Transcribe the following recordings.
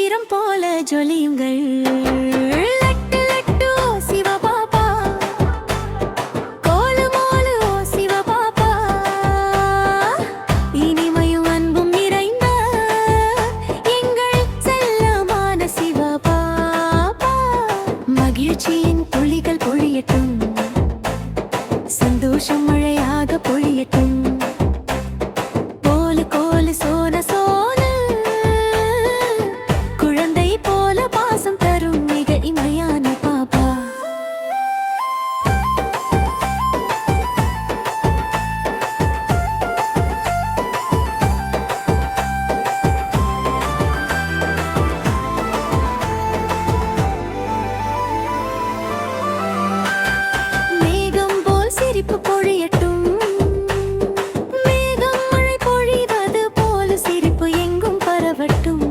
நட்சத்திரம் போல ஜொலியுங்கள். சந்தோஷம் மழையாக பொழியட்டும். கோலு கோலு சோன சோன குழந்தை போல பாசம் தரும் மிக இமையான பாப்பா. சிரிப்பு பொழியட்டும். மேகம் மழை பொழிவது போல சிரிப்பு எங்கும் பரவட்டும்.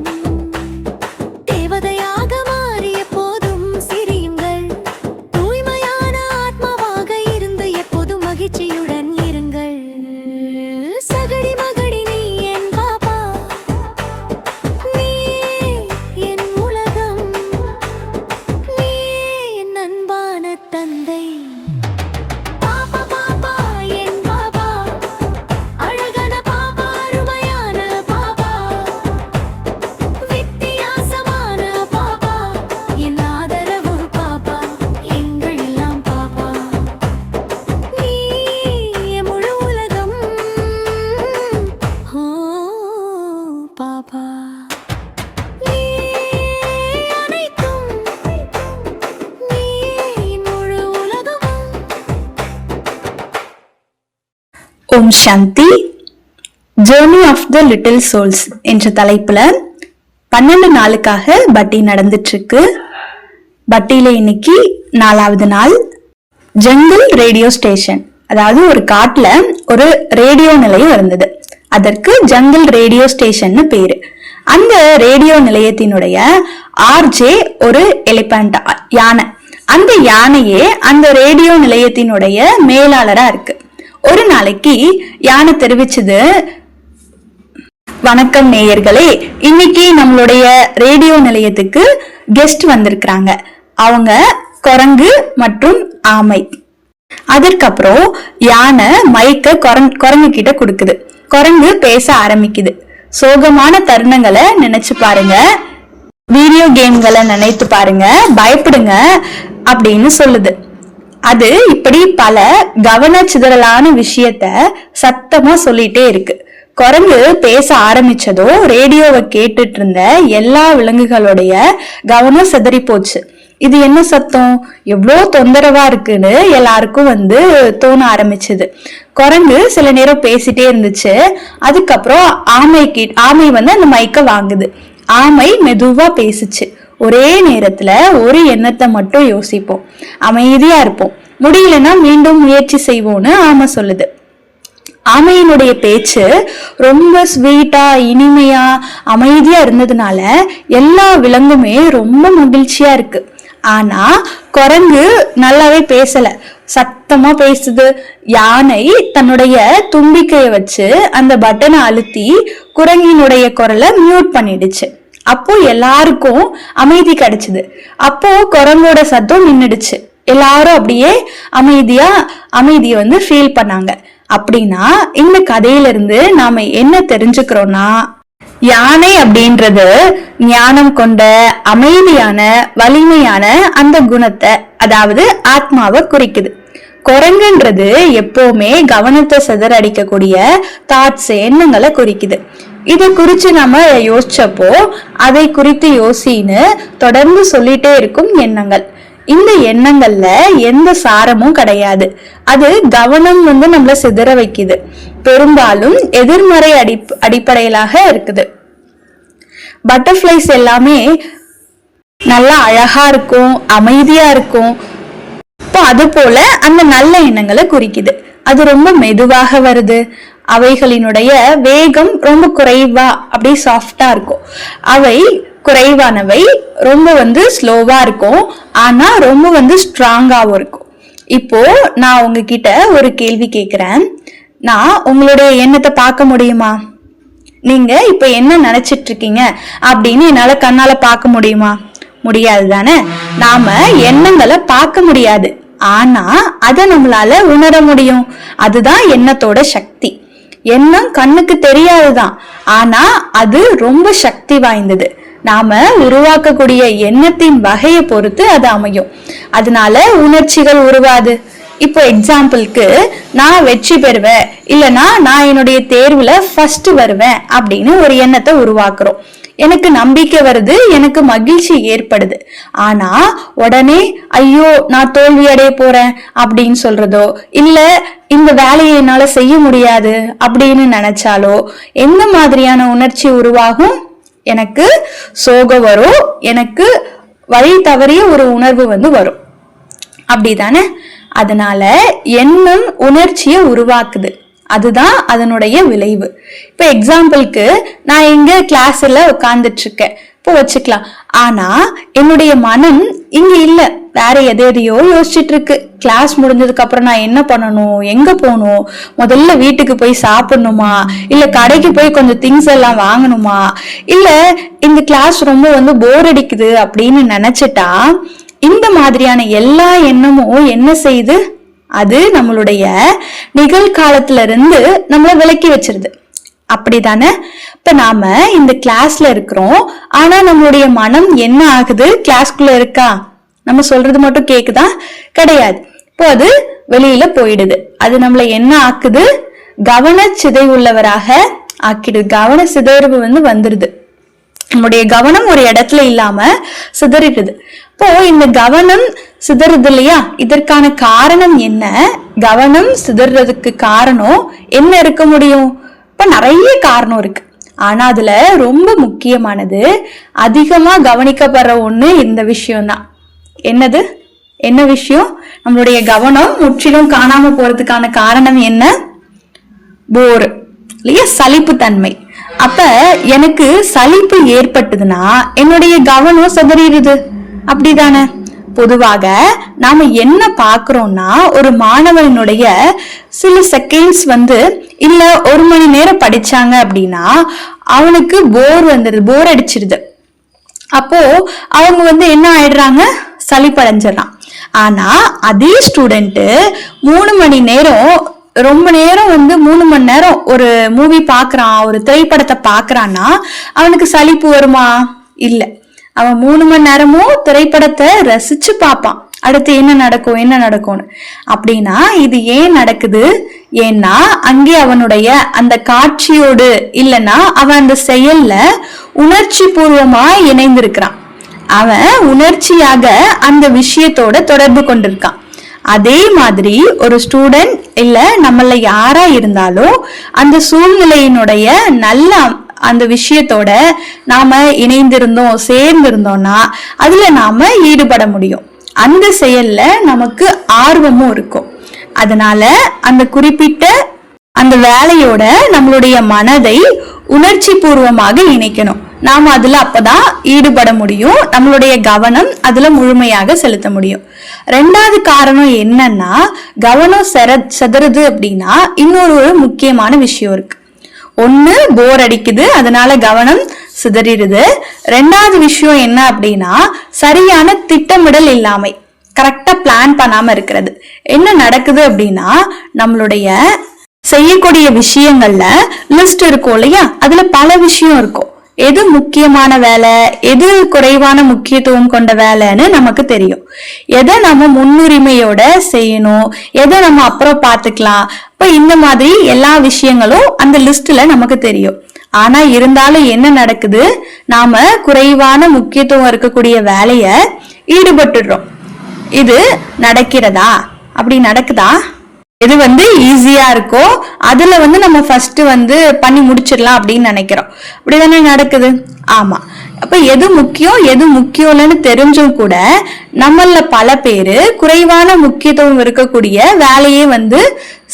தேவதையாக மாறிய போதும் சிரியுங்கள். தூய்மையான ஆத்மாவாக இருந்து எப்போதும் மகிழ்ச்சியுடன் இருங்கள். சகடி மகடி நீ என் பாப்பா, நீ என் உலகம், நீ என் அன்பான தந்தை. ஓம் சாந்தி. Journey of the little souls என்ற தலைப்புல 12 நாளுக்காக பட்டி நடந்துட்டு இருக்கு. பட்டியில இன்னைக்கு 4வது நாள். ஜங்கிள் ரேடியோ ஸ்டேஷன், அதாவது ஒரு காட்டுல ஒரு ரேடியோ நிலையம் இருந்தது. அதற்கு ஜங்கிள் ரேடியோ ஸ்டேஷன் பேரு. அந்த ரேடியோ நிலையத்தினுடைய ஆர்ஜே ஒரு எலிபென்ட், யானை. அந்த யானையே அந்த ரேடியோ நிலையத்தினுடைய மேலாளரா இருக்கு. ஒரு நாளைக்கு யானை தெரிவிச்சது, வணக்கம் நேயர்களே, இன்னைக்கு நம்மளுடைய ரேடியோ நிலையத்துக்கு கெஸ்ட் வந்திருக்கிறாங்க. அவங்க குரங்கு மற்றும் ஆமை. அதற்கப்புறம் யானை மைக்க குரங்கு கிட்ட கொடுக்குது. குரங்கு பேச ஆரம்பிக்குது. சோகமான தருணங்களை நினைச்சு பாருங்க, வீடியோ கேம்களை நினைத்து பாருங்க, பயப்படுங்க அப்படின்னு சொல்லுது. அது இப்படி பல கவனச்சிதறலான விஷயத்த சத்தமா சொல்லிட்டே இருக்கு. குரங்கு பேச ஆரம்பிச்சதோ ரேடியோவை கேட்டுட்டு இருந்த எல்லா விலங்குகளுடைய கவனம் சிதறி போச்சு. இது என்ன சத்தம், எவ்வளோ தொந்தரவா இருக்குன்னு எல்லாருக்கும் தோண ஆரம்பிச்சது. குரங்கு சில நேரம் பேசிட்டே இருந்துச்சு. அதுக்கப்புறம் ஆமை அந்த மைக்க வாங்குது. ஆமை மெதுவா பேசுச்சு. ஒரே நேரத்துல ஒரு எண்ணத்தை மட்டும் யோசிப்போம், அமைதியா இருப்போம், முடியலன்னா மீண்டும் முயற்சி செய்வோம்னு ஆமை சொல்லுது. ஆமையினுடைய பேச்சு ரொம்ப ஸ்வீட்டா இனிமையா அமைதியா இருந்ததுனால எல்லா விலங்குமே ரொம்ப மகிழ்ச்சியா இருக்கு. ஆனா குரங்கு நல்லாவே பேசல, சத்தமா பேசுது. யானை தன்னுடைய தும்பிக்கைய வச்சு அந்த பட்டனை அழுத்தி குரங்கினுடைய குரலை மியூட் பண்ணிடுச்சு. அப்போ எல்லாருக்கும் அமைதி கிடைச்சது. அப்போ குரங்கோட சத்தம் நின்னுடுச்சு. எல்லாரும் அப்படியே அமைதியை ஃபீல் பண்ணாங்க. அப்படின்னா இந்த கதையில இருந்து நாம என்ன தெரிஞ்சுக்கிறோம்னா, யானை அப்படின்றது ஞானம் கொண்ட அமைதியான வலிமையான அந்த குணத்தை, அதாவது ஆத்மாவை குறிக்குது. குரங்குன்றது எப்பவுமே கவனத்தை சிதறடிக்கக்கூடிய தாட்ஸ், எண்ணங்களை குறிக்குது. இதை குறிச்சு நம்ம யோசிச்சப்போ அதை குறித்து யோசின்னு தொடர்ந்து சொல்லிட்டே இருக்கும் எண்ணங்கள். இந்த எண்ணங்கள்ல எந்த சாரமும் கிடையாது. அது கவனம் நம்மள சிதற வைக்குது. பெரும்பாலும் எதிர்மறை அடிப்படையிலாக இருக்குது. பட்டர்ஃபிளைஸ் எல்லாமே நல்லா அழகா இருக்கும், அமைதியா இருக்கும். அது போல அந்த நல்ல எண்ணங்களை குறிக்குது. அது ரொம்ப மெதுவாக வருது. அவைகளினுடைய வேகம் ரொம்ப குறைவா அப்படி சாஃப்டா இருக்கும். அவை குறைவானவை ரொம்ப ஸ்லோவா இருக்கும், ஆனா ரொம்ப ஸ்ட்ராங்காவும் இருக்கும். இப்போ நான் உங்ககிட்ட ஒரு கேள்வி கேக்குறேன். நான் உங்களுடைய எண்ணத்தை பார்க்க முடியுமா? நீங்க இப்ப என்ன நினைச்சிட்டு இருக்கீங்க அப்படின்னு என்னால கண்ணால பார்க்க முடியுமா? முடியாது தானே. நாம எண்ணங்களை பார்க்க முடியாது, ஆனா அதை நம்மளால உணர முடியும். அதுதான் எண்ணத்தோட சக்தி. எண்ணம் கண்ணுக்கு தெரியாதுதான், ஆனா அது ரொம்ப சக்தி வாய்ந்தது. நாம உருவாக்கக்கூடிய எண்ணத்தின் வகையை பொறுத்து அது அமையும். அதனால உணர்ச்சிகள் உருவாது. இப்போ எக்ஸாம்பிளுக்கு, நான் வெற்றி பெறுவேன், இல்லைன்னா நான் என்னுடைய தேர்வுல ஃபர்ஸ்ட் வருவேன் அப்படின்னு ஒரு எண்ணத்தை உருவாக்குறோம். எனக்கு நம்பிக்கை வருது, எனக்கு மகிழ்ச்சி ஏற்படுது. ஆனா உடனே ஐயோ நான் தோல்வி அடைய போறேன் அப்படின்னு சொல்றதோ, இல்ல இந்த வேலையை என்னால செய்ய முடியாது அப்படின்னு நினைச்சாலோ எந்த மாதிரியான உணர்ச்சி உருவாகும்? எனக்கு சோகம் வரும், எனக்கு வழி தவறிய ஒரு உணர்வு வரும். அப்படிதானே? அதனால எண்ணம் உணர்ச்சியை உருவாக்குது, அதுதான் அதனுடைய விளைவு. இப்ப எக்ஸாம்பிளுக்கு, நான் இங்க கிளாஸ்ல உட்கார்ந்துட்டு இருக்கேன் இப்போ வச்சுக்கலாம். ஆனா என்னுடைய மனம் இங்க இல்ல, வேற எதையோ யோசிச்சுட்டு இருக்கு. கிளாஸ் முடிஞ்சதுக்கு அப்புறம் நான் என்ன பண்ணணும், எங்க போகணும், முதல்ல வீட்டுக்கு போய் சாப்பிடணுமா, இல்ல கடைக்கு போய் கொஞ்சம் திங்ஸ் எல்லாம் வாங்கணுமா, இல்ல இந்த கிளாஸ் ரொம்ப போர் அடிக்குது அப்படின்னு நினைச்சிட்டா இந்த மாதிரியான எல்லா எண்ணமும் என்ன செய்யுது? அது நம்மளுடைய நிகழ்காலத்துல இருந்து நம்மள விலக்கி வச்சிருது. அப்படிதானே? இப்ப நாம இந்த கிளாஸ்ல இருக்கிறோம், ஆனா நம்மளுடைய மனம் என்ன ஆகுது? கிளாஸ்க்குள்ள இருக்கா? நம்ம சொல்றது மட்டும் கேக்குதா? கிடையாது. இப்போ அது வெளியில போயிடுது. அது நம்மள என்ன ஆக்குது? கவன சிதைவுள்ளவராக ஆக்கிடுது. கவன சிதைவு வந்துருது. நம்முடைய கவனம் ஒரு இடத்துல இல்லாம சிதறிடுது. இப்போ இந்த கவனம் சிதறுது இல்லையா, இதற்கான காரணம் என்ன? கவனம் சிதறதுக்கு காரணம் என்ன இருக்க முடியும்? இப்ப நிறைய காரணம் இருக்கு, ஆனா அதுல ரொம்ப முக்கியமானது, அதிகமா கவனிக்கப்படுற ஒண்ணு இந்த விஷயம்தான். என்னது? என்ன விஷயம்? நம்மளுடைய கவனம் முற்றிலும் காணாம போறதுக்கான காரணம் என்ன? போர் இல்லையா, சலிப்பு தன்மை. அப்ப எனக்கு சலிப்பு ஏற்பட்டதுன்னா என்னுடைய கவனம் சிதறிடுது. அப்படிதானே? பொதுவாக நாம என்ன பாக்குறோம்னா, ஒரு மாணவனுடைய சில செகண்ட்ஸ் இல்ல 1 மணி நேரம் படிச்சாங்க அப்படின்னா அவனுக்கு போர் அடிச்சிருது. அப்போ அவங்க என்ன ஆயிடுறாங்க? சலிப்படைஞ்சிடறான். ஆனா அதே ஸ்டூடெண்ட் 3 மணி நேரம் ரொம்ப நேரம் 3 மணி நேரம் ஒரு மூவி பாக்குறான், ஒரு திரைப்படத்தை பாக்குறான்னா அவனுக்கு சலிப்பு வருமா? இல்ல. அவன் 3 மணி நேரமும் திரைப்படத்தை ரசிச்சு பார்ப்பான், அடுத்து என்ன நடக்கும்னு. அப்படின்னா இது ஏன் நடக்குது? ஏன்னா அங்கே அவனுடைய அந்த காட்சியோடு இல்லைன்னா அவன் அந்த செயல்ல உணர்ச்சி பூர்வமா இணைந்திருக்கிறான். அவன் உணர்ச்சியாக அந்த விஷயத்தோட தொடர்பு கொண்டிருக்கான். அதே மாதிரி ஒரு ஸ்டூடெண்ட் இல்ல நம்மள யாரா இருந்தாலும் அந்த சூழ்நிலையினுடைய நல்ல அந்த விஷயத்தோட நாம இணைந்திருந்தோம், சேர்ந்திருந்தோம்னா அதுல நாம ஈடுபட முடியும். அந்த செயல்ல நமக்கு ஆர்வமும் இருக்கும். அதனால அந்த குறிப்பிட்ட அந்த வேலையோட நம்மளுடைய மனதை உணர்ச்சி பூர்வமாக இணைக்கணும். நாம அதுல அப்பதான் ஈடுபட முடியும், நம்மளுடைய கவனம் அதுல முழுமையாக செலுத்த முடியும். 2வது காரணம் என்னன்னா, கவனம் செதறுது அப்படின்னா இன்னொரு முக்கியமான விஷயம் இருக்கு. ஒண்ணு போர் அடிக்குது, அதனால கவனம் சிதறிடுது. 2வது விஷயம் என்ன அப்படின்னா, சரியான திட்டமிடல் இல்லாமை, கரெக்டா பிளான் பண்ணாம இருக்கிறது. என்ன நடக்குது அப்படின்னா, நம்மளுடைய செய்யக்கூடிய விஷயங்கள்ல லிஸ்ட் இருக்கும் இல்லையா, அதுல பல விஷயம் இருக்கும். எது முக்கியமான வேலை, எது குறைவான முக்கியத்துவம் கொண்ட வேலைன்னு நமக்கு தெரியும். எதை நம்ம முன்னுரிமையோட செய்யணும், எதை நம்ம அப்புறம் பார்த்துக்கலாம். இப்ப இந்த மாதிரி எல்லா விஷயங்களும் அந்த லிஸ்ட்ல நமக்கு தெரியும். ஆனா இருந்தாலும் என்ன நடக்குது? நாம குறைவான முக்கியத்துவம் இருக்கக்கூடிய வேலைய ஈடுபட்டுடுறோம். இது நடக்கிறதா? அப்படி நடக்குதா? எது ஈஸியா இருக்கோ அதுல நம்ம ஃபர்ஸ்ட் பண்ணி முடிச்சிடலாம் அப்படின்னு நினைக்கிறோம். அப்படிதானே நடக்குது? ஆமா. அப்ப எது முக்கியம் எது முக்கியம் இல்லைன்னு தெரிஞ்சும் கூட நம்மள பல பேரு குறைவான முக்கியத்துவம் இருக்கக்கூடிய வேலையே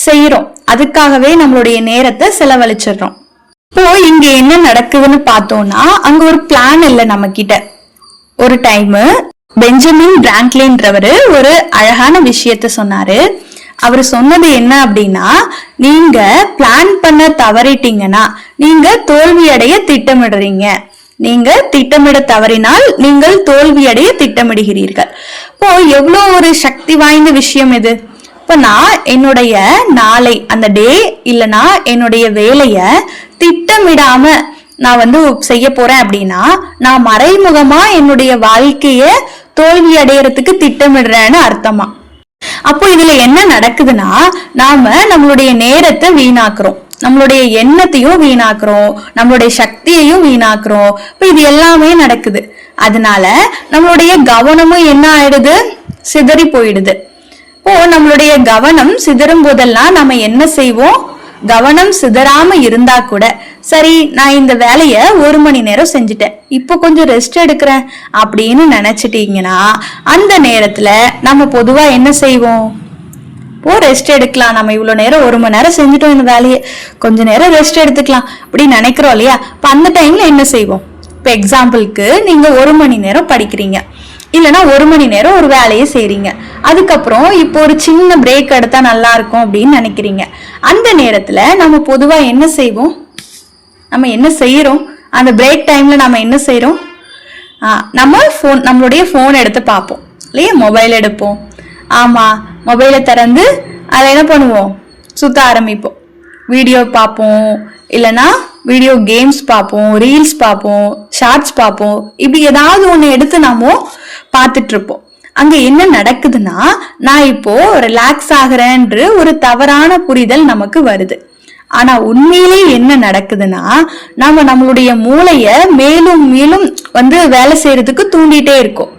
செய்யறோம். அதுக்காகவே நம்மளுடைய நேரத்தை செலவழிச்சிடுறோம். இப்போ இங்க என்ன நடக்குதுன்னு பார்த்தோம்னா, அங்க ஒரு பிளான் இல்லை நம்ம கிட்ட. ஒரு டைம் பெஞ்சமின் பிராங்க்லின்றவரு ஒரு அழகான விஷயத்த சொன்னாரு. அவர் சொன்னது என்ன அப்படின்னா, நீங்க பிளான் பண்ண தவறிட்டீங்கன்னா நீங்க தோல்வியடைய திட்டமிடுறீங்க. நீங்க திட்டமிட தவறினால் நீங்கள் தோல்வியடைய திட்டமிடுகிறீர்கள். இப்போ எவ்வளவு ஒரு சக்தி வாய்ந்த விஷயம் இது. இப்ப நான் என்னுடைய நாளை, அந்த டே இல்லைன்னா என்னுடைய வேலைய திட்டமிடாம நான் செய்ய போறேன் அப்படின்னா நான் மறைமுகமா என்னுடைய வாழ்க்கைய தோல்வி அடையறதுக்கு திட்டமிடுறேன்னு அர்த்தமா. அப்போ இதுல என்ன நடக்குதுன்னா, நாம நம்மளுடைய நேரத்தை வீணாக்குறோம், நம்மளுடைய எண்ணத்தையும் வீணாக்குறோம், நம்மளுடைய சக்தியையும் வீணாக்குறோம். இப்ப இது எல்லாமே நடக்குது. அதனால நம்மளுடைய கவனமும் என்ன ஆயிடுது, சிதறி போயிடுது. இப்போ நம்மளுடைய கவனம் சிதறும் போதெல்லாம் நம்ம என்ன செய்வோம், கவனம் சிதறாம இருந்தா கூட சரி நான் இந்த வேலைய 1 மணி நேரம் செஞ்சுட்டேன், இப்போ கொஞ்சம் ரெஸ்ட் எடுக்கிறேன் அப்படின்னு நினைச்சிட்டீங்கன்னா அந்த நேரத்துல நம்ம பொதுவா என்ன செய்வோம், ரெஸ்ட் எடுக்கலாம், நம்ம இவ்வளவு நேரம் 1 மணி நேரம் செஞ்சுட்டோம் இந்த வேலையை, கொஞ்ச நேரம் ரெஸ்ட் எடுத்துக்கலாம் அப்படின்னு நினைக்கிறோம் இல்லையா. இப்ப அந்த டைம்ல என்ன செய்வோம், இப்ப எக்ஸாம்பிளுக்கு நீங்க 1 மணி நேரம் படிக்கிறீங்க, இல்லைன்னா 1 மணி நேரம் ஒரு வேலையை செய்றீங்க, அதுக்கப்புறம் இப்போ ஒரு சின்ன பிரேக் எடுத்தா நல்லா இருக்கும் அப்படின்னு நினைக்கிறீங்க. அந்த நேரத்துல நம்ம பொதுவா என்ன செய்வோம், நம்ம என்ன செய்யறோம், அந்த பிரேக் டைம்ல நம்ம என்ன செய்யறோம், நம்மளுடைய போன் எடுத்து பார்ப்போம் இல்லையா, மொபைல் எடுப்போம். ஆமா, மொபைலை திறந்து அதை என்ன பண்ணுவோம், சுத்த ஆரம்பிப்போம், வீடியோ பார்ப்போம், இல்லைன்னா வீடியோ கேம்ஸ் பார்ப்போம், ரீல்ஸ் பார்ப்போம், ஷார்ட்ஸ் பார்ப்போம், இப்படி ஏதாவது ஒண்ணு எடுத்து நாம பார்த்துட்டு இருப்போம். அங்க என்ன நடக்குதுன்னா, நான் இப்போ ரிலாக்ஸ் ஆகிறேன்ற ஒரு தவறான புரிதல் நமக்கு வருது. ஆனா உண்மையிலே என்ன நடக்குதுன்னா, நாம நம்மளுடைய மூளைய மேலும் மேலும் வேலை செய்யறதுக்கு தூண்டிட்டே இருக்கோம்.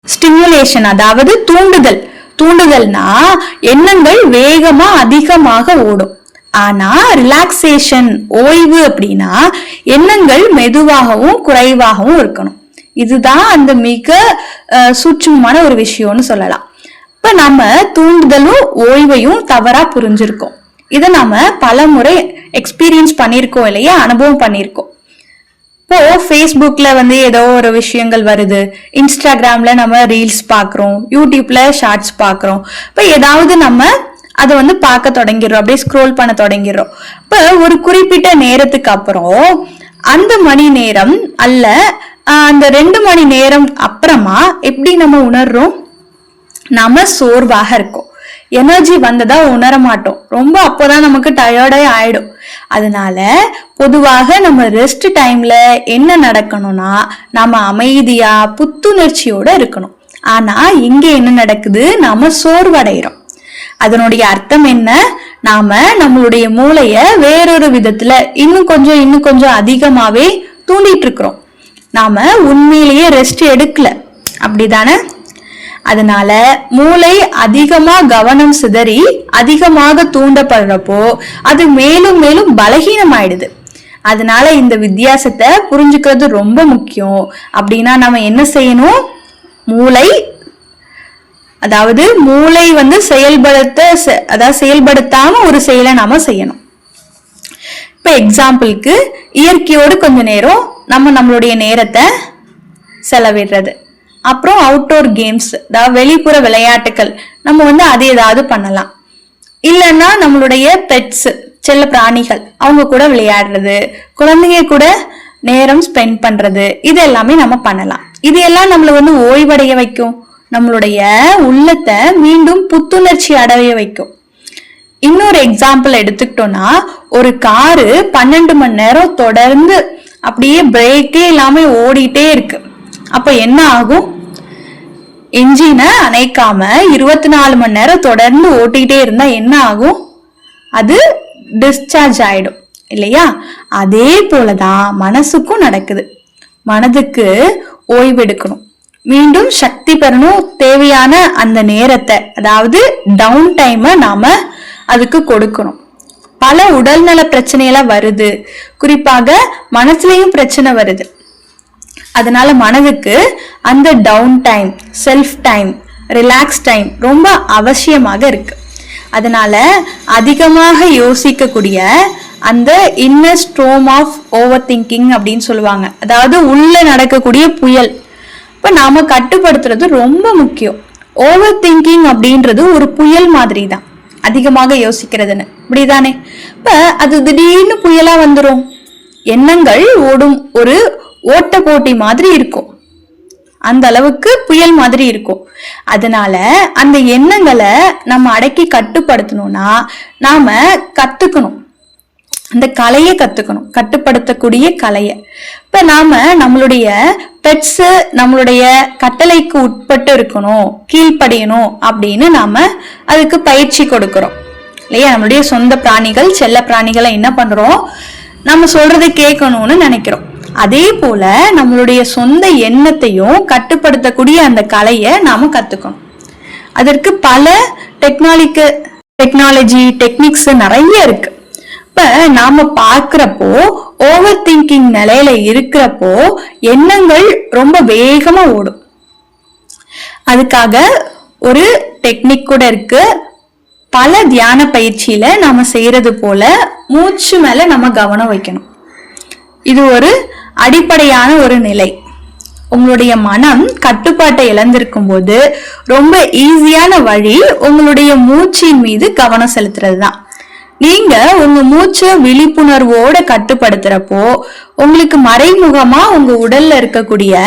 ஸ்டிமுலேஷன், அதாவது தூண்டுதல். தூண்டுதல்னா எண்ணங்கள் வேகமா அதிகமாக ஓடும். ஆனா ரிலாக்ஸேஷன், ஓய்வு அப்படின்னா எண்ணங்கள் மெதுவாகவும் குறைவாகவும் இருக்கணும். இதுதான் அந்த மிக சூட்சமான ஒரு விஷயம்னு சொல்லலாம். இப்ப நம்ம தூண்டுதலும் ஓய்வையும் தவறா புரிஞ்சிருக்கோம். இதை நாம பல முறை எக்ஸ்பீரியன்ஸ் பண்ணிருக்கோம் இல்லையா, அனுபவம் பண்ணிருக்கோம். இப்போ ஃபேஸ்புக்ல ஏதோ ஒரு விஷயங்கள் வருது, இன்ஸ்டாகிராம்ல நம்ம ரீல்ஸ் பாக்குறோம், யூடியூப்ல ஷார்ட்ஸ் பாக்குறோம். இப்ப ஏதாவது நம்ம அதை பார்க்க தொடங்கிடுறோம், அப்படியே ஸ்க்ரோல் பண்ண தொடங்கிடுறோம். இப்ப ஒரு குறிப்பிட்ட நேரத்துக்கு அப்புறம் அந்த மணி நேரம் அல்ல, அந்த 2 மணி நேரம் அப்புறமா எப்படி நம்ம உணர்றோம், நம்ம சோர்வாக இருக்கோம், எனர்ஜி வந்ததா உணர மாட்டோம், ரொம்ப அப்போதான் நமக்கு டயர்டே ஆயிடும். அதனால பொதுவாக நம்ம ரெஸ்ட் டைம்ல என்ன நடக்கணும்னா, நாம அமைதியா புத்துணர்ச்சியோட இருக்கணும். ஆனா இங்க என்ன நடக்குது, நாம சோர்வடைகிறோம். அதனுடைய அர்த்தம் என்ன, நாம நம்மளுடைய மூளைய வேறொரு விதத்துல இன்னும் கொஞ்சம் அதிகமாவே தூண்டிட்டு இருக்கிறோம். நாம உண்மையிலேயே ரெஸ்ட் எடுக்கல, அப்படிதானே? அதனால மூளை அதிகமா கவனம் சிதறி அதிகமாக தூண்டப்படுறப்போ அது மேலும் மேலும் பலகீனம் ஆயிடுது. அதனால இந்த வித்தியாசத்தை புரிஞ்சுக்கிறது ரொம்ப முக்கியம். அப்படின்னா நம்ம என்ன செய்யணும், மூளை செயல்படுத்தாம ஒரு செயலை நாம செய்யணும். இப்ப எக்ஸாம்பிளுக்கு இயற்கையோடு கொஞ்ச நேரம் நம்மளுடைய நேரத்தை செலவிடுறது, அப்புறம் அவுட்டோர் கேம்ஸ், அதாவது வெளிப்புற விளையாட்டுகள் நம்ம அது ஏதாவது பண்ணலாம். இல்லைன்னா நம்மளுடைய பெட்ஸ், செல்ல பிராணிகள், அவங்க கூட விளையாடுறது, குழந்தைங்க கூட நேரம் ஸ்பெண்ட் பண்றது, இது எல்லாமே நம்ம பண்ணலாம். இது எல்லாம் நம்மள ஓய்வடைய வைக்கும், நம்மளுடைய உள்ளத்தை மீண்டும் புத்துணர்ச்சி அடைய வைக்கும். இன்னொரு எக்ஸாம்பிள் எடுத்துக்கிட்டோம்னா, ஒரு காரு 12 மணி நேரம் தொடர்ந்து அப்படியே பிரேக்கே இல்லாம ஓடிட்டே இருக்கு. அப்ப என்ன ஆகும், என்ஜினை அணைக்காம 24 மணி நேரம் தொடர்ந்து ஓட்டிகிட்டே இருந்தா என்ன ஆகும், அது டிஸ்சார்ஜ் ஆயிடும் இல்லையா? அதே போலதான் மனசுக்கும் நடக்குது. மனதுக்கு ஓய்வெடுக்கணும், மீண்டும் சக்தி பெறணும். தேவையான அந்த நேரத்தை, அதாவது டவுன் டைமை நாம அதுக்கு கொடுக்கணும். பல உடல்நல பிரச்சனையெல்லாம் வருது, குறிப்பாக மனசுலயும் பிரச்சனை வருது. அதனால மனதுக்கு அந்த down time, self time, relax time ரொம்ப அவசியமாக இருக்கு. அதனால அதிகமாக யோசிக்கக்கூடிய அந்த inner storm of overthinking அப்படின்னு சொல்லுவாங்க, அதாவது உள்ள நடக்கக்கூடிய புயல், இப்ப நாம கட்டுப்படுத்துறது ரொம்ப முக்கியம். ஓவர் திங்கிங் அப்படின்றது ஒரு புயல் மாதிரி தான், அதிகமாக யோசிக்கிறதுன்னு, இப்படிதானே? இப்ப அது திடீர்னு புயலா வந்துரும். எண்ணங்கள் ஓடும் ஒரு ஓட்ட போட்டி மாதிரி இருக்கும், அந்த அளவுக்கு புயல் மாதிரி இருக்கும். அதனால அந்த எண்ணங்களை நம்ம அடக்கி கட்டுப்படுத்தணும்னா நாம கத்துக்கணும், அந்த கலையை கத்துக்கணும், கட்டுப்படுத்தக்கூடிய கலையை. இப்ப நாம நம்மளுடைய பெட்ஸ் நம்மளுடைய கட்டளைக்கு உட்பட்டு இருக்கணும், கீழ்ப்படியணும் அப்படின்னு நாம அதுக்கு பயிற்சி கொடுக்கிறோம் இல்லையா? நம்மளுடைய சொந்த பிராணிகள், செல்ல பிராணிகளை என்ன பண்றோம், நம்ம சொல்றதை கேட்கணும்னு நினைக்கிறோம். அதே போல நம்மளுடைய சொந்த எண்ணத்தையும் கட்டுப்படுத்தக்கூடிய அந்த கலையை நாம கத்துக்கணும். அதற்கு பல டெக்னாலஜி டெக்னிக்ஸ் நிறைய இருக்கு. இப்ப நாம பார்க்கிறப்போ ஓவர் திங்கிங் நிலையில இருக்கிறப்போ எண்ணங்கள் ரொம்ப வேகமா ஓடும். அதுக்காக ஒரு டெக்னிக் கூட இருக்கு. பல தியான பயிற்சியில நாம செய்யறது போல மூச்சு மேல நம்ம கவனம் வைக்கணும். இது ஒரு அடிப்படையான ஒரு நிலை. உங்களுடைய மனம் கட்டுப்பாட்டை இழந்திருக்கும் போது ரொம்ப ஈஸியான வழி உங்களுடைய மூச்சின் மீது கவனம் செலுத்துறது தான். நீங்க உங்க மூச்சை விழிப்புணர்வோட கட்டுப்படுத்துறப்போ உங்களுக்கு மறைமுகமா உங்க உடல்ல இருக்கக்கூடிய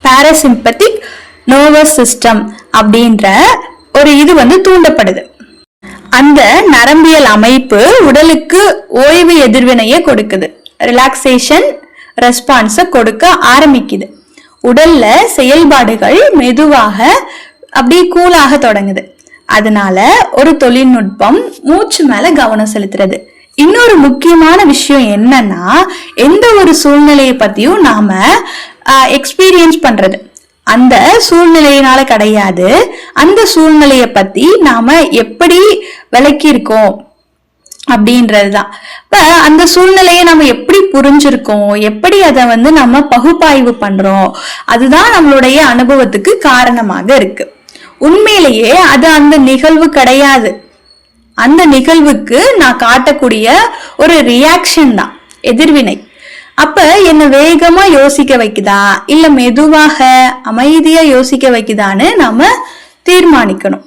பாராசிம்பத்திக் நர்வஸ் சிஸ்டம் அப்படின்ற ஒரு இது தூண்டப்படுது. அந்த நரம்பியல் அமைப்பு உடலுக்கு ஓய்வு எதிர்வினையை கொடுக்குது, ரிலாக்ஸேஷன் ரெஸ்பான்ஸ கொடுக்க ஆரம்பிக்குது. உடல்ல செயல்பாடுகள் மெதுவாக அப்படியே கூலாக தொடங்குது. அதனால ஒரு தொழில்நுட்பம் மூச்சு மேல கவனம் செலுத்துறது. இன்னொரு முக்கியமான விஷயம் என்னன்னா, எந்த ஒரு சூழ்நிலையை பத்தியும் நாம எக்ஸ்பீரியன்ஸ் பண்றது அந்த சூழ்நிலையினால கிடையாது, அந்த சூழ்நிலைய பத்தி நாம எப்படி விளக்கி இருக்கோம் அப்படின்றதுதான். இப்ப அந்த சூழ்நிலையை நம்ம எப்படி புரிஞ்சிருக்கோம், எப்படி அதை நம்ம பகுப்பாய்வு பண்றோம், அதுதான் நம்மளுடைய அனுபவத்துக்கு காரணமாக இருக்கு. உண்மையிலேயே அது அந்த நிகழ்வு கிடையாது, அந்த நிகழ்வுக்கு நான் காட்டக்கூடிய ஒரு ரியாக்ஷன் தான், எதிர்வினை. அப்ப என்ன வேகமா யோசிக்க வைக்குதா இல்ல மெதுவாக அமைதியா யோசிக்க வைக்குதான்னு நாம தீர்மானிக்கணும்,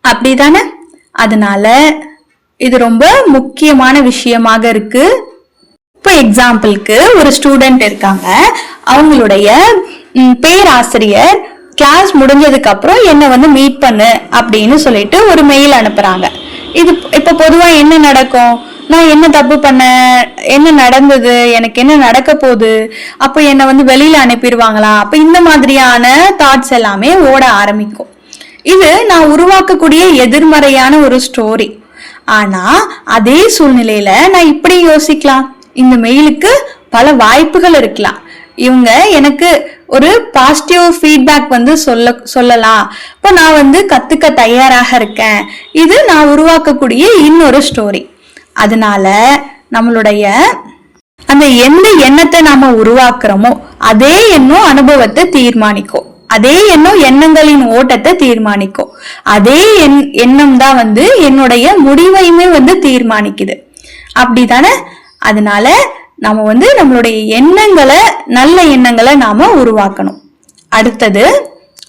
அப்படிதானே? அதனால இது ரொம்ப முக்கியமான விஷயமாக இருக்கு. இப்போ எக்ஸாம்பிளுக்கு ஒரு ஸ்டூடெண்ட் இருக்காங்க, அவங்களுடைய பேராசிரியர் கிளாஸ் முடிஞ்சதுக்கு அப்புறம் என்ன மீட் பண்ணு அப்படின்னு சொல்லிட்டு ஒரு மெயில் அனுப்புறாங்க. இது இப்ப பொதுவா என்ன நடக்கும், நான் என்ன தப்பு பண்ண, என்ன நடந்தது, எனக்கு என்ன நடக்க போகுது, அப்போ என்ன வெளியில அனுப்பிடுவாங்களா, அப்ப இந்த மாதிரியான தாட்ஸ் எல்லாமே ஓட ஆரம்பிக்கும். இது நான் உருவாக்கக்கூடிய எதிர்மறையான ஒரு ஸ்டோரி. ஆனா அதே சூழ்நிலையில நான் இப்படி யோசிக்கலாம், இந்த மெயிலுக்கு பல வாய்ப்புகள் இருக்கலாம், இவங்க எனக்கு ஒரு பாசிட்டிவ் ஃபீட்பேக் சொல்லலாம், இப்போ நான் கத்துக்க தயாராக இருக்கேன், இது நான் உருவாக்கக்கூடிய இன்னொரு ஸ்டோரி. அதனால நம்மளுடைய அந்த எந்த எண்ணத்தை நாம உருவாக்குறோமோ அதே எண்ணம் அனுபவத்தை தீர்மானிக்கும், அதே எண்ணம் எண்ணங்களின் ஓட்டத்தை தீர்மானிக்கும், அதே எண்ணம் தான் என்னுடைய முடிவையுமே தீர்மானிக்குது, அப்படித்தானே? அதனால நம்ம நம்மளுடைய எண்ணங்களை, நல்ல எண்ணங்களை நாம உருவாக்கணும். அடுத்தது,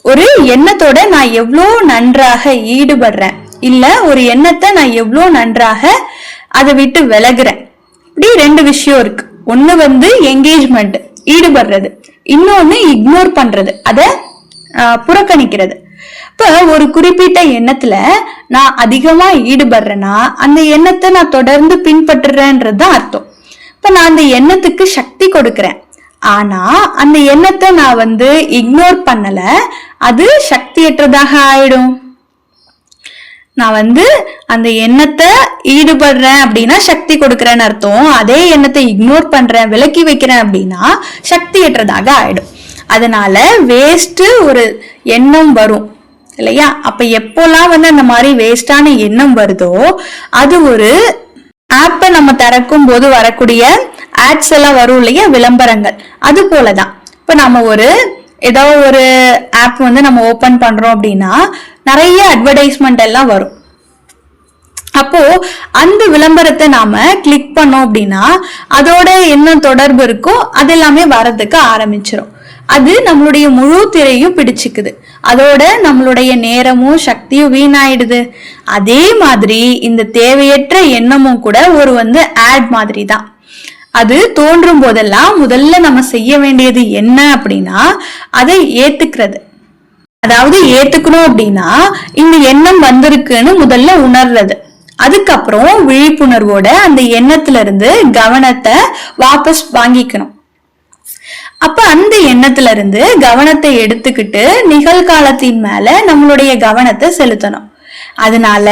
ஒரு எண்ணத்தோட நான் எவ்வளோ நன்றாக ஈடுபடுறேன், இல்ல ஒரு எண்ணத்தை நான் எவ்வளோ நன்றாக அதை விட்டு விலகுறேன். இப்படி ரெண்டு விஷயம் இருக்கு. ஒண்ணு என்கேஜ்மெண்ட், ஈடுபடுறது, இன்னொன்னு இக்னோர் பண்றது, அதை புறக்கணிக்கிறது. இப்ப ஒரு குறிப்பிட்ட எண்ணத்துல நான் அதிகமா ஈடுபடுறேன்னா அந்த எண்ணத்தை நான் தொடர்ந்து பின்பற்றுறேன்றதுதான் அர்த்தம். இப்ப நான் அந்த எண்ணத்துக்கு சக்தி கொடுக்கறேன், ஆனா அந்த எண்ணத்தை நான் இக்னோர் பண்ணல, அது சக்தியற்றதாக ஆயிடும். நான் அந்த எண்ணத்தை ஈடுபடுறேன் அப்படின்னா சக்தி கொடுக்கறேன்னு அர்த்தம். அதே எண்ணத்தை இக்னோர் பண்றேன், விலக்கி வைக்கிறேன் அப்படின்னா சக்தியற்றதாக ஆயிடும். அதனால வேஸ்ட் ஒரு எண்ணம் வரும் இல்லையா? அப்ப எப்போல்லாம் அந்த மாதிரி வேஸ்டான எண்ணம் வருதோ, அது ஒரு ஆப்பை நம்ம திறக்கும் போது வரக்கூடிய ஆட்ஸ் எல்லாம் வரும் இல்லையா, விளம்பரங்கள், அது போலதான். இப்ப நம்ம ஏதோ ஒரு ஆப் நம்ம ஓபன் பண்றோம் அப்படின்னா நிறைய அட்வர்டைஸ்மெண்ட் எல்லாம் வரும். அப்போ அந்த விளம்பரத்தை நாம கிளிக் பண்ணோம் அப்படின்னா அதோட என்ன தொடர்பு இருக்கோ அது எல்லாமே வரதுக்கு ஆரம்பிச்சிடும். அது நம்மளுடைய முழு திரையும் பிடிச்சுக்குது. அதோட நம்மளுடைய நேரமும் சக்தியும் வீணாயிடுது. அதே மாதிரி இந்த தேவையற்ற எண்ணமும் கூட ஒரு ஆட் மாதிரி தான். அது தோன்றும் போதெல்லாம் முதல்ல நம்ம செய்ய வேண்டியது என்ன அப்படின்னா அதை ஏத்துக்கிறது. அதாவது ஏத்துக்கணும் அப்படின்னா இந்த எண்ணம் வந்திருக்குன்னு முதல்ல உணர்றது. அதுக்கப்புறம் விழிப்புணர்வோட அந்த எண்ணத்துல இருந்து கவனத்தை வாபஸ் வாங்கிக்கணும். அப்ப அந்த எண்ணத்துல இருந்து கவனத்தை எடுத்துக்கிட்டு நிகழ்காலத்தின் மேல நம்மளுடைய கவனத்தை செலுத்தணும். அதனால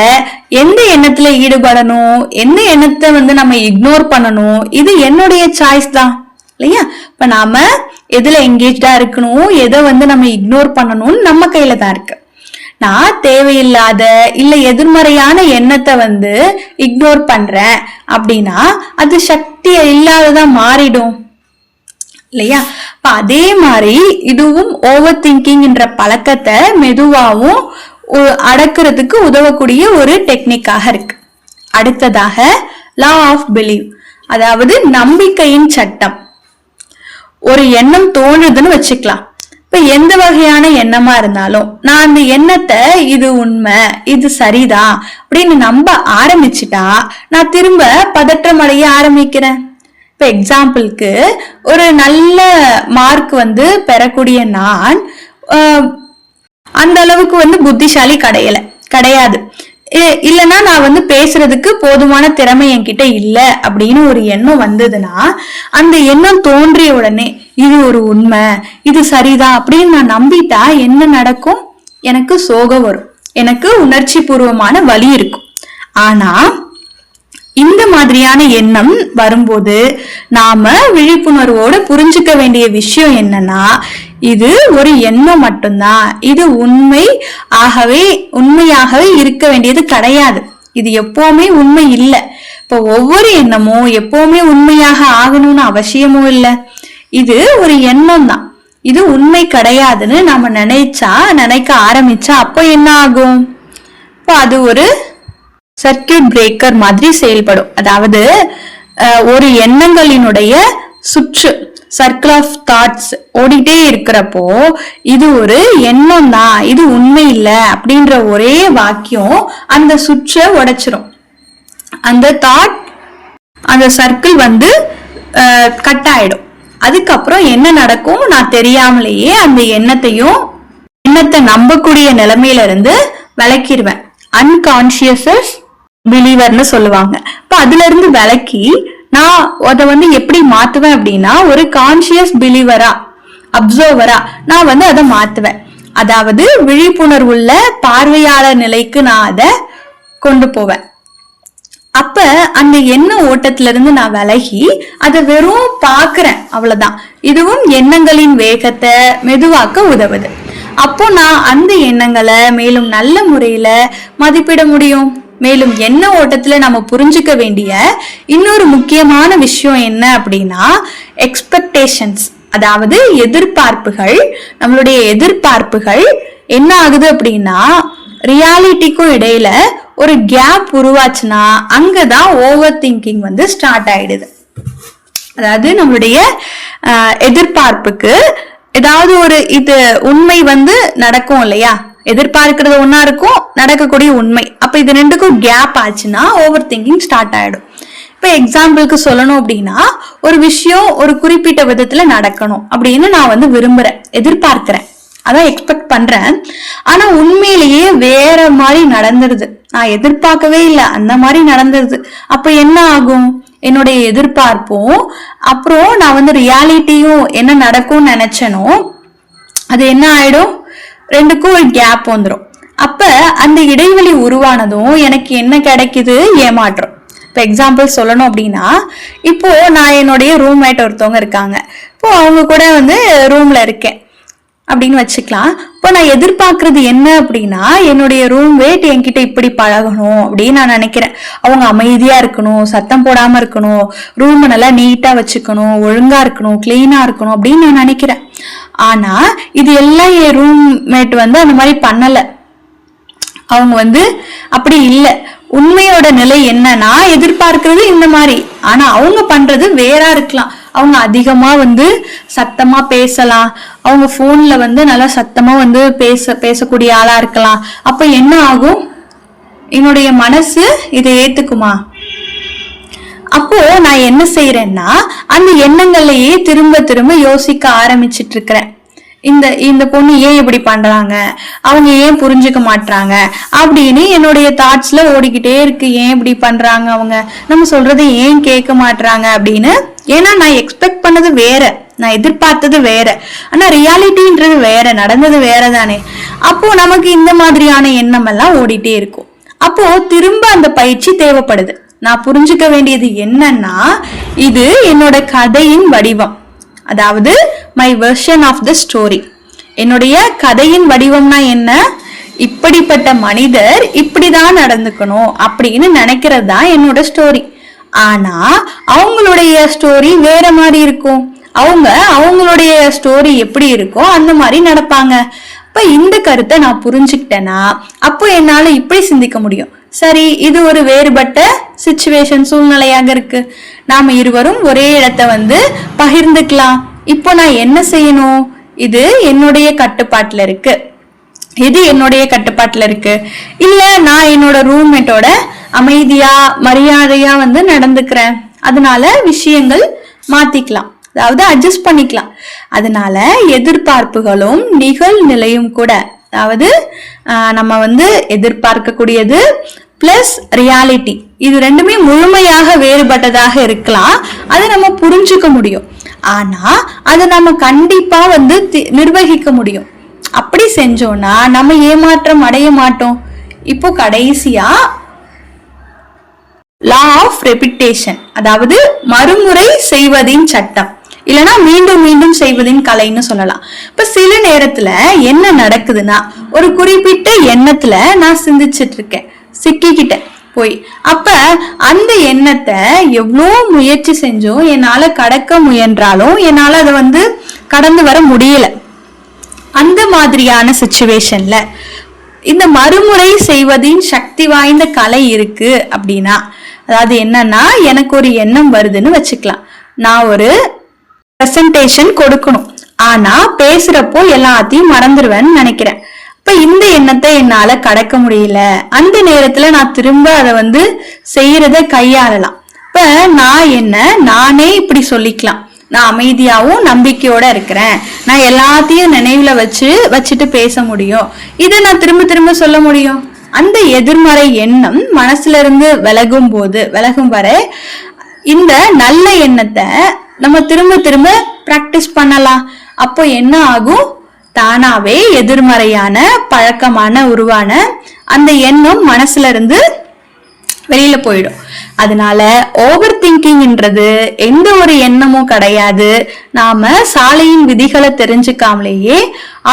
எந்த எண்ணத்துல ஈடுபடணும், எந்த எண்ணத்தை நம்ம இக்னோர் பண்ணணும், இது என்னுடைய சாய்ஸ் தான் இல்லையா? இப்ப நாம எதுல எங்கேஜ்டா இருக்கணும், எதை நம்ம இக்னோர் பண்ணணும்னு நம்ம கையில தான் இருக்கு. நான் தேவையில்லாத இல்ல எதிர்மறையான எண்ணத்தை இக்னோர் பண்றேன் அப்படின்னா அது சக்தி இல்லாததா மாறிடும் இல்லையா? இப்ப அதே மாதிரி இதுவும் ஓவர் திங்கிங் என்ற பழக்கத்தை மெதுவாவும் அடக்குறதுக்கு உதவக்கூடிய ஒரு டெக்னிக்காக இருக்கு. அடுத்ததாக லா ஆஃப் பிலீவ், அதாவது நம்பிக்கையின் சட்டம். ஒரு எண்ணம் தோணுதுன்னு வச்சுக்கலாம். இப்ப எந்த வகையான எண்ணமா இருந்தாலும் நான் அந்த எண்ணத்தை இது உண்மை, இது சரிதான் அப்படின்னு நம்ப ஆரம்பிச்சுட்டா நான் திரும்ப பதற்றம் அடைய ஆரம்பிக்கிறேன். இப்ப எக்ஸாம்பிளுக்கு ஒரு நல்ல மார்க் பெறக்கூடிய நான் அந்த அளவுக்கு புத்திசாலி கிடையாது. இல்லைன்னா நான் பேசுறதுக்கு போதுமான திறமை என்கிட்ட இல்லை அப்படின்னு ஒரு எண்ணம் வந்ததுன்னா அந்த எண்ணம் தோன்றிய உடனே இது ஒரு உண்மை, இது சரிதான் அப்படின்னு நான் நம்பிட்டா என்ன நடக்கும்? எனக்கு சோகம் வரும், எனக்கு உணர்ச்சி பூர்வமான வலி இருக்கும். ஆனா இந்த மாதிரியான எண்ணம் வரும்போது நாம விழிப்புணர்வோடு புரிஞ்சுக்க வேண்டிய விஷயம் என்னன்னா இது ஒரு எண்ணம் மட்டும்தான், இது உண்மையாகவே இருக்க வேண்டியது கிடையாது. இது எப்பவுமே உண்மை இல்லை. இப்ப ஒவ்வொரு எண்ணமும் எப்பவுமே உண்மையாக ஆகணும்னு அவசியமும் இல்லை. இது ஒரு எண்ணம் தான், இது உண்மை கிடையாதுன்னு நாம நினைக்க ஆரம்பிச்சா அப்போ என்ன ஆகும்? இப்போ அது ஒரு சர்க்கியூட் பிரேக்கர் மாதிரி செயல்படும். அதாவது ஒரு எண்ணங்களினுடைய சுற்று, சர்க்கிள் ஆஃப் தாட்ஸ் ஓடிட்டே இருக்கிறப்போ இது ஒரு எண்ணம் தான், இது உண்மை இல்லை அப்படின்ற ஒரே வாக்கியம் அந்த சுற்றை உடைச்சிரும். அந்த தாட், அந்த சர்க்கிள் கட் ஆயிடும். அதுக்கப்புறம் என்ன நடக்கும்? நான் தெரியாமலேயே அந்த எண்ணத்தை நம்பக்கூடிய நிலைமையில இருந்து விளக்கிடுவேன். அன்கான்சியஸ் பிலீவர்னு சொல்லுவாங்க. இப்ப அதுல இருந்து விளக்கி நான் அதை எப்படி மாத்துவேன் அப்படின்னா ஒரு கான்சியஸ் பிலீவரா, அப்சர்வரா நான் அதை மாத்துவேன். அதாவது விழிப்புணர்வுள்ள பார்வையாளர் நிலைக்கு நான் அதை கொண்டு போவேன். அப்ப அந்த எண்ண ஓட்டத்துல இருந்து நான் விலகி அதை வெறும் பாக்குறேன், அவ்வளவுதான். இதுவும் எண்ணங்களின் வேகத்தை மெதுவாக்க உதவுது. அப்போ நான் அந்த எண்ணங்களை மேலும் நல்ல முறையில மதிப்பிட முடியும். மேலும் எண்ண ஓட்டத்துல நம்ம புரிஞ்சுக்க வேண்டிய இன்னொரு முக்கியமான விஷயம் என்ன அப்படின்னா எக்ஸ்பெக்டேஷன்ஸ், அதாவது எதிர்பார்ப்புகள். நம்மளுடைய எதிர்பார்ப்புகள் என்ன ஆகுது அப்படின்னா ரியாலிட்டிக்கும் இடையில ஒரு கேப் உருவாச்சுன்னா அங்கதான் ஓவர் திங்கிங் ஸ்டார்ட் ஆயிடுது. அதாவது நம்மளுடைய எதிர்பார்ப்புக்கு ஏதாவது ஒரு இது உண்மை நடக்கும் இல்லையா? எதிர்பார்க்கிறது ஒன்னா இருக்கும், நடக்கக்கூடிய உண்மை. அப்ப இது ரெண்டுக்கும் கேப் ஆச்சுன்னா ஓவர் திங்கிங் ஸ்டார்ட் ஆயிடும். இப்ப எக்ஸாம்பிளுக்கு சொல்லணும் அப்படின்னா ஒரு விஷயம் ஒரு குறிப்பிட்ட விதத்துல நடக்கணும் அப்படின்னு நான் விரும்புறேன், எதிர்பார்க்கிறேன், அதான் எக்ஸ்பெக்ட் பண்றேன். ஆனா உண்மையிலேயே வேற மாதிரி நடந்துருது, நான் எதிர்பார்க்கவே இல்லை, அந்த மாதிரி நடந்துருது. அப்ப என்ன ஆகும்? என்னுடைய எதிர்பார்ப்பும் அப்புறம் நான் ரியாலிட்டியும் என்ன நடக்கும்னு நினைச்சனோ அது என்ன ஆயிடும்? ரெண்டுக்கும் ஒரு கேப் வந்துடும். அப்ப அந்த இடைவெளி உருவானதும் எனக்கு என்ன கிடைக்குது? ஏமாற்றம். இப்ப எக்ஸாம்பிள் சொல்லணும் அப்படின்னா இப்போ நான் என்னுடைய ரூம்மேட் ஒருத்தவங்க இருக்காங்க, இப்போ அவங்க கூட ரூம்ல இருக்கேன் அப்படின்னு வச்சுக்கலாம். இப்போ நான் எதிர்பார்க்கறது என்ன அப்படின்னா என்னுடைய ரூம்மேட் என்கிட்ட இப்படி பழகணும் அப்படின்னு நான் நினைக்கிறேன். அவங்க அமைதியா இருக்கணும், சத்தம் போடாம இருக்கணும், ரூம் நல்லா நீட்டா வச்சுக்கணும், ஒழுங்கா இருக்கணும், கிளீனா இருக்கணும் அப்படின்னு நான் நினைக்கிறேன். ஆனா இது எல்லாம் என் ரூம்மேட் அந்த மாதிரி பண்ணல. அவங்க அப்படி இல்லை. உண்மையோட நிலை என்னன்னா எதிர்பார்க்கிறது இந்த மாதிரி, ஆனா அவங்க பண்றது வேறா இருக்கலாம். அவங்க அதிகமா வந்து சத்தமா பேசலாம், அவங்க போன்ல வந்து நல்லா சத்தமா வந்து பேசக்கூடிய ஆளா இருக்கலாம். அப்ப என்ன ஆகும், என்னுடைய மனசு இதை ஏத்துக்குமா? அப்போ நான் என்ன செய்யறேன்னா அந்த எண்ணங்களையே திரும்ப திரும்ப யோசிக்க ஆரம்பிச்சிட்டு இருக்கிறேன். இந்த பொண்ணு ஏன் இப்படி பண்றாங்க, அவங்க ஏன் புரிஞ்சுக்க மாட்டாங்க அப்படின்னு என்னுடைய தாட்ஸ்ல ஓடிக்கிட்டே இருக்கு. ஏன் இப்படி பண்றாங்க, அவங்க நம்ம சொல்றதை ஏன் கேட்க மாட்டாங்க அப்படின்னு. ஏன்னா நான் எக்ஸ்பெக்ட் பண்ணது வேற, நான் எதிர்பார்த்தது வேற, ஆனா ரியாலிட்டின்றது வேற, நடந்தது வேற தானே. அப்போ நமக்கு இந்த மாதிரியான எண்ணம் எல்லாம் ஓடிட்டே இருக்கும். அப்போ திரும்ப அந்த பயிற்சி தேவைப்படுது. நான் புரிஞ்சுக்க வேண்டியது என்னன்னா, இது என்னோட கதையின் வடிவம், அதாவது my version of the story. என்னுடைய கதையின் வடிவம்னா என்ன, இப்படிப்பட்ட மனிதர் இப்படிதான் நடந்துக்கணும் அப்படின்னு நினைக்கிறது தான் என்னோட ஸ்டோரி. ஆனா அவங்களுடைய ஸ்டோரி வேற மாதிரி இருக்கும். அவங்களுடைய ஸ்டோரி எப்படி இருக்கோ அந்த மாதிரி நடப்பாங்க. அப்ப இந்த கருத்தை நான் புரிஞ்சுக்கிட்டேன்னா அப்போ என்னால இப்படி சிந்திக்க முடியும். சரி, இது ஒரு வேறுபட்ட சிச்சுவேஷன், சூழ்நிலையாக இருக்கு, நாம இருவரும் ஒரே இடத்தை வந்து பகிர்ந்துக்கலாம். இப்போ நான் என்ன செய்யணும், இது என்னுடைய கட்டுப்பாட்டுல இருக்கு, இது என்னுடைய கட்டுப்பாட்டுல இருக்கு. இல்ல நான் என்னோட ரூம்மேட்டோட அமைதியா மரியாதையா வந்து நடந்துக்கிறேன், அதனால விஷயங்கள் மாத்திக்கலாம், அதாவது அட்ஜஸ்ட் பண்ணிக்கலாம். அதனால எதிர்பார்ப்புகளும் நிகழ்நிலையும் கூட, அதாவது நம்ம வந்து எதிர்பார்க்கக்கூடியது பிளஸ் ரியாலிட்டி, இது ரெண்டுமே முழுமையாக வேறுபட்டதாக இருக்கலாம். அதை நம்ம புரிஞ்சுக்க முடியும், ஆனா அதை நம்ம கண்டிப்பா வந்து நிர்வகிக்க முடியும். அப்படி செஞ்சோம்னா நம்ம ஏமாற்றம் அடைய மாட்டோம். இப்போ கடைசியா லா ஆஃப் ரெபிட்டேஷன், அதாவது மறுமுறை செய்வதின் சட்டம், இல்லைன்னா மீண்டும் மீண்டும் செய்வதின் கலைன்னு சொல்லலாம். இப்ப சில நேரத்துல என்ன நடக்குதுன்னா, ஒரு குறிப்பிட்ட எண்ணத்துல நான் சிந்திச்சிட்டு இருக்கேன், சிக்கிக்கிட்டேன் போய். அப்ப அந்த எண்ணத்தை எவ்வளோ முயற்சி செஞ்சோம் என்னால கடக்க முயன்றாலும் என்னால அதை வந்து கடந்து வர முடியல. அந்த மாதிரியான சிச்சுவேஷன்ல இந்த மறுமுறை செய்வதின் சக்தி வாய்ந்த கலை இருக்கு அப்படின்னா, அதாவது என்னன்னா, எனக்கு ஒரு எண்ணம் வருதுன்னு வச்சுக்கலாம், நான் ஒரு பிரசன்டேஷன் கொடுக்கணும், ஆனா பேசுறப்போ எல்லாத்தையும் மறந்துடுவேன்னு நினைக்கிறேன். இப்ப இந்த எண்ணத்தை என்னால கடக்க முடியல, அந்த நேரத்துல நான் திரும்ப அதை வந்து செய்யறத கையாளலாம். இப்ப நானே இப்படி சொல்லிக்கலாம், நான் அமைதியாவும் நம்பிக்கையோட இருக்கிறேன், நான் எல்லாத்தையும் நினைவுல வச்சுட்டு பேச முடியும், இதை நான் திரும்ப திரும்ப சொல்ல முடியும். அந்த எதிர்மறை எண்ணம் மனசுல இருந்து விலகும் வரை இந்த நல்ல எண்ணத்தை நம்ம திரும்ப திரும்ப பிராக்டிஸ் பண்ணலாம். அப்போ என்ன ஆகும், தானாவே எதிர்மறையான பழக்கமான உருவான அந்த எண்ணம் மனசுல இருந்து வெளியில போயிடும். அதனால ஓவர் திங்கிங்ன்றது எந்த ஒரு எண்ணமும் கிடையாது. நாம சாலையின் விதிகளை தெரிஞ்சுக்காமலேயே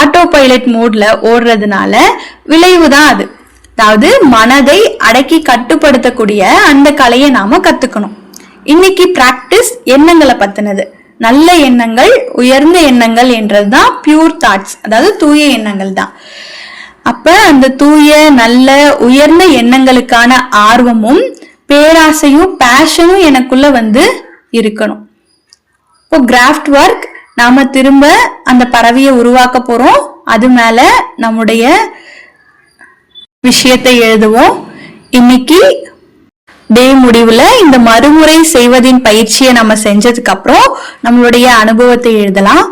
ஆட்டோ பைலட் மோட்ல ஓடுறதுனால விளைவுதான் அது. அதாவது மனதை அடக்கி கட்டுப்படுத்தக்கூடிய அந்த கலையை நாம கத்துக்கணும். இன்னைக்கு பிராக்டிஸ் எண்ணங்களை பத்தினது. நல்ல எண்ணங்கள், உயர்ந்த எண்ணங்கள் என்றதுதான் பியூர் தாட்ஸ், அதாவது தூய எண்ணங்கள் தான். அப்ப அந்த தூய நல்ல உயர்ந்த எண்ணங்களுக்கான ஆர்வமும் பேராசையும் பேஷனும் எனக்குள்ள வந்து இருக்கணும். இப்போ கிராஃப்ட் ஒர்க், நாம திரும்ப அந்த பறவையை உருவாக்க போறோம், அது மேல நம்முடைய விஷயத்தை எழுதுவோம். இன்னைக்கு டே முடிவுல இந்த மறுமுறை செய்வதின் பயிற்சியை நம்ம செஞ்சதுக்கு அப்புறம் நம்மளுடைய அனுபவத்தை எழுதலாம்.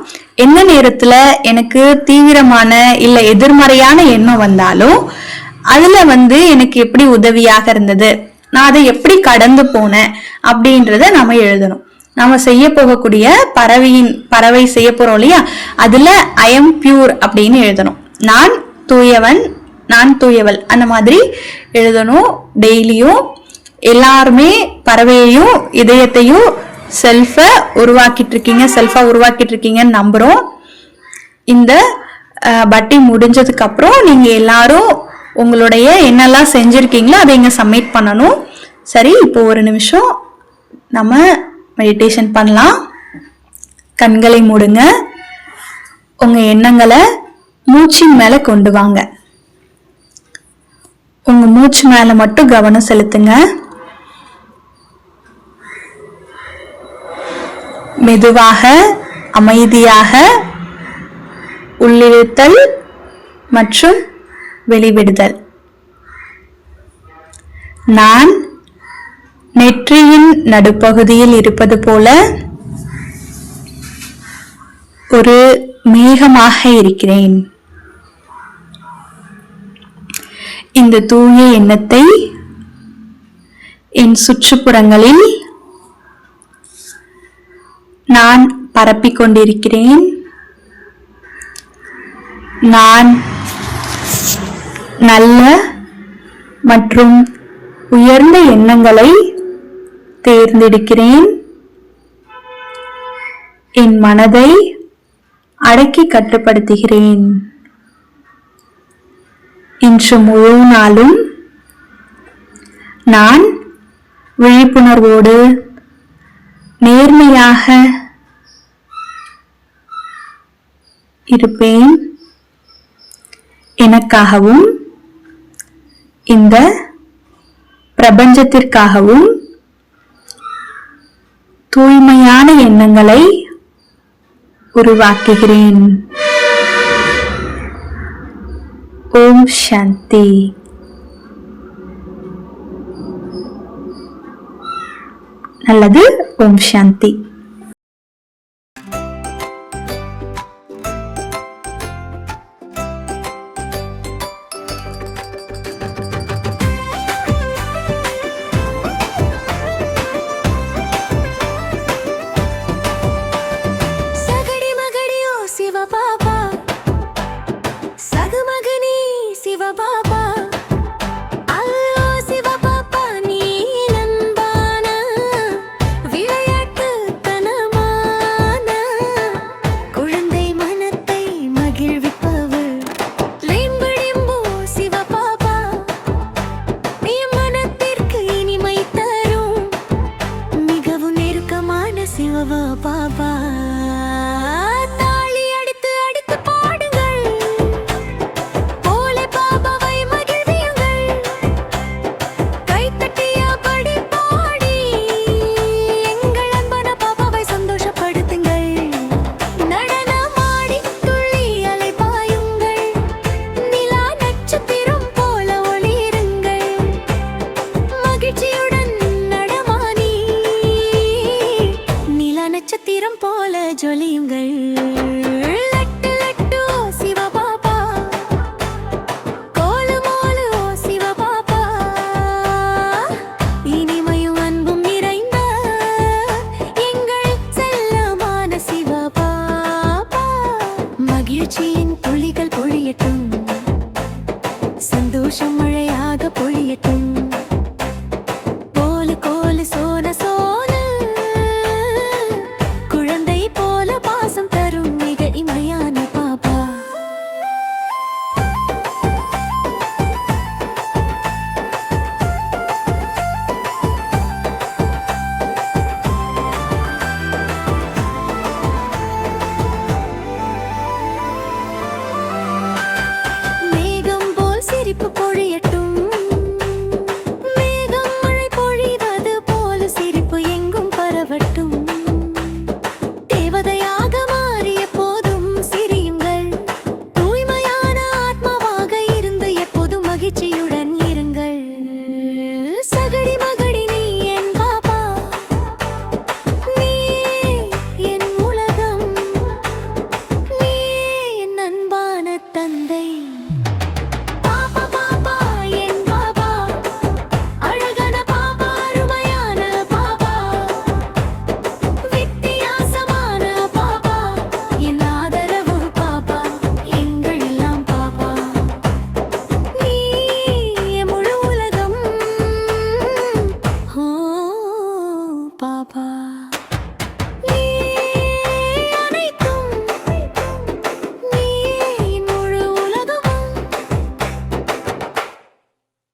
எந்த நேரத்துல எனக்கு தீவிரமான இல்ல எதிர்மறையான எண்ணம் வந்தாலும் அதுல வந்து எனக்கு எப்படி உதவியாக இருந்தது, நான் அதை எப்படி கடந்து போனேன் அப்படின்றத நம்ம எழுதணும். நம்ம செய்ய போகக்கூடிய பறவை செய்ய போறோம் இல்லையா, அதுல ஐ எம் பியூர் அப்படின்னு எழுதணும். நான் தூயவன், நான் தூயவள், அந்த மாதிரி எழுதணும். டெய்லியும் எல்லாருமே பறவையையும் இதயத்தையும் செல்ஃபா உருவாக்கிட்டு இருக்கீங்கன்னு நம்புறோம். இந்த பட்டி முடிஞ்சதுக்கு அப்புறம் நீங்க எல்லாரும் உங்களுடைய என்னெல்லாம் செஞ்சிருக்கீங்களோ அதை இங்க சப்மிட் பண்ணணும். சரி, இப்போ ஒரு நிமிஷம் நம்ம மெடிடேஷன் பண்ணலாம். கண்களை மூடுங்க. உங்க எண்ணங்களை மூச்சின் மேல கொண்டு வாங்க. உங்க மூச்சு மேல மட்டும் கவனம் செலுத்துங்க. மெதுவாக அமைதியாக உள்ளிழுத்தல் மற்றும் வெளிவிடுதல். நான் நெற்றியின் நடுப்பகுதியில் இருப்பது போல ஒரு மேகமாக இருக்கிறேன். இந்த தூய எண்ணத்தை என் சுற்றுப்புறங்களில் நான் பரப்பிக் கொண்டிருக்கிறேன். நான் நல்ல மற்றும் உயர்ந்த எண்ணங்களை தேர்ந்தெடுக்கிறேன். என் மனதை அடக்கி கட்டுப்படுத்துகிறேன். இன்று முழு நாளும் நான் விழிப்புணர்வோடு நேர்மையாக இருப்பேன். எனக்காகவும் இந்த பிரபஞ்சத்திற்காகவும் தூய்மையான எண்ணங்களை உருவாக்குகிறேன். ஓம் சாந்தி. நல்லது. ஓம் சாந்தி. சகடி மகடியோ சிவபாபா, சகுமகனி சிவபாபா, அல்லோ சிவபாபா நீ நண்பான விளையாட்டுத்தனமான குழந்தை மனத்தை மகிழ்விப்பவர் லேம்படிம்போ சிவபாபா, நீ மனத்திற்கு இனிமை தரும் மிகவும் நெருக்கமான சிவபாபா. தாளி அடித்து அடித்து பாடுங்கள், போலே பாபாவை மகிழ்வியுங்கள். கைத்தட்டியபடி பாடி எங்கள் அன்பான பாபாவை சந்தோஷப்படுத்துங்கள். நடனமாடி துள்ளி அலைபாயுங்கள், நிலா நட்சத்திரம் போல ஒளிருங்கள். மகிழ்ச்சியுடன் நடமாடி நிலா நட்சத்திரம் போல ஜொலியுங்கள். லட்டு லட்டு ஓ சிவபாபா, கோலு மோலு ஓ சிவபாபா, இனிமையும் அன்பும் நிறைந்த எங்கள் செல்லமான சிவபாபா. மகிழ்ச்சியின் துளிகள் பொழியட்டும், சந்தோஷம் மழையாக பொழியட்டும். கோலு கோலு சோன சோன, குழந்தை போல பாசம் தரும் மிக இமையான பாபா. மேகம் போல் சிரிப்பு பொழியட்டும், மேகம் மழை பொழிவது போல சிரிப்பு எங்கும் பரவட்டும். தேவதையாக மாறிய போதும் சிரியுங்கள், தூய்மையான ஆத்மாவாக இருந்து எப்போதும் மகிழ்ச்சியுடன் இருங்கள். சகடி மகடி நீ என் பாபா, நீ என் உலகம், நீ என் அன்பான தந்தை.